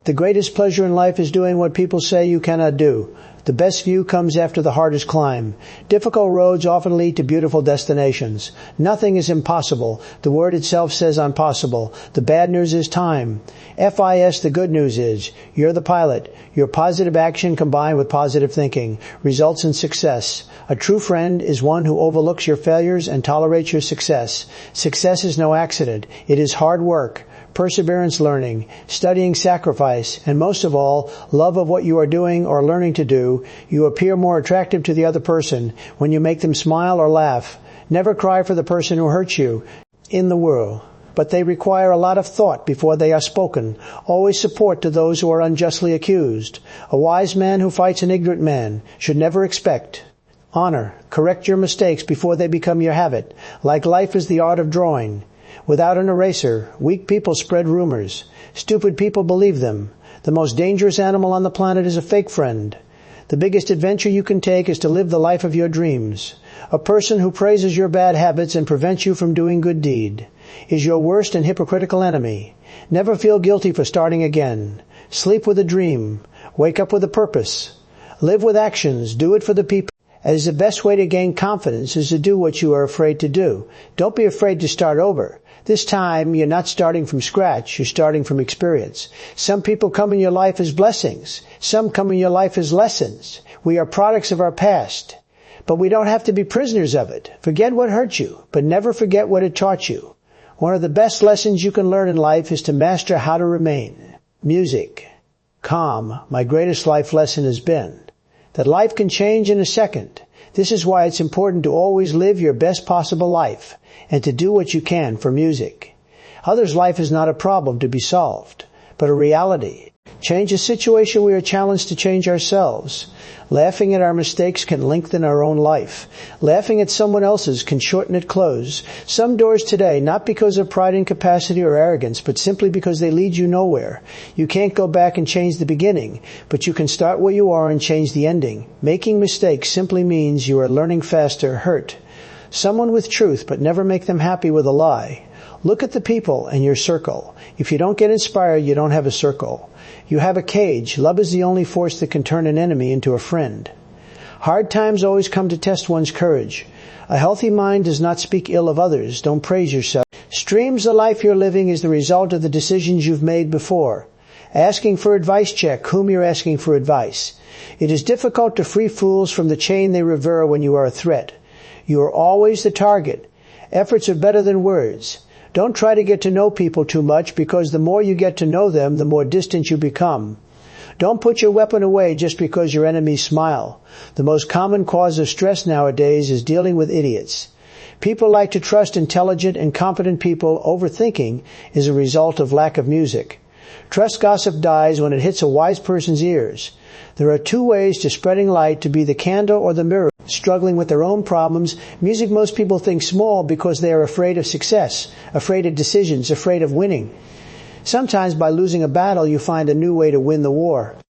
The greatest pleasure in life is doing what people say you cannot do. The best view comes after the hardest climb. Difficult roads often lead to beautiful destinations. Nothing is impossible. The word itself says impossible. The bad news is time. FIS, the good news is, you're the pilot. Your positive action combined with positive thinking results in success. A true friend is one who overlooks your failures and tolerates your success. Success is no accident. It is hard work, perseverance, learning, studying, sacrifice, and most of all, love of what you are doing or learning to do. You appear more attractive to the other person when you make them smile or laugh. Never cry for the person who hurts you in the world, but they require a lot of thought before they are spoken. Always support to those who are unjustly accused. A wise man who fights an ignorant man should never expect honor. Correct your mistakes before they become your habit. Like life is the art of drawing. Without an eraser, weak people spread rumors. Stupid people believe them. The most dangerous animal on the planet is a fake friend. The biggest adventure you can take is to live the life of your dreams. A person who praises your bad habits and prevents you from doing good deed is your worst and hypocritical enemy. Never feel guilty for starting again. Sleep with a dream. Wake up with a purpose. Live with actions. Do it for the people. As the best way to gain confidence is to do what you are afraid to do. Don't be afraid to start over. This time, you're not starting from scratch. You're starting from experience. Some people come in your life as blessings. Some come in your life as lessons. We are products of our past. But we don't have to be prisoners of it. Forget what hurt you, but never forget what it taught you. One of the best lessons you can learn in life is to master how to remain. Music. Calm. My greatest life lesson has been that life can change in a second. This is why it's important to always live your best possible life and to do what you can for music. Others' life is not a problem to be solved, but a reality. Change a situation, we are challenged to change ourselves. Laughing at our mistakes can lengthen our own life. Laughing at someone else's can shorten it close. Some doors today, not because of pride, incapacity, or arrogance, but simply because they lead you nowhere. You can't go back and change the beginning, but you can start where you are and change the ending. Making mistakes simply means you are learning faster, hurt someone with truth, but never make them happy with a lie. Look at the people in your circle. If you don't get inspired, you don't have a circle. You have a cage. Love is the only force that can turn an enemy into a friend. Hard times always come to test one's courage. A healthy mind does not speak ill of others. Don't praise yourself. Streams the life you're living is the result of the decisions you've made before. Asking for advice, check whom you're asking for advice. It is difficult to free fools from the chain they revere when you are a threat. You are always the target. Efforts are better than words. Don't try to get to know people too much, because the more you get to know them, the more distant you become. Don't put your weapon away just because your enemies smile. The most common cause of stress nowadays is dealing with idiots. People like to trust intelligent and competent people. Overthinking is a result of lack of music. Trust gossip dies when it hits a wise person's ears. There are two ways to spreading light: to be the candle or the mirror. Struggling with their own problems. Music, most people think small because they are afraid of success, afraid of decisions, afraid of winning. Sometimes by losing a battle, you find a new way to win the war.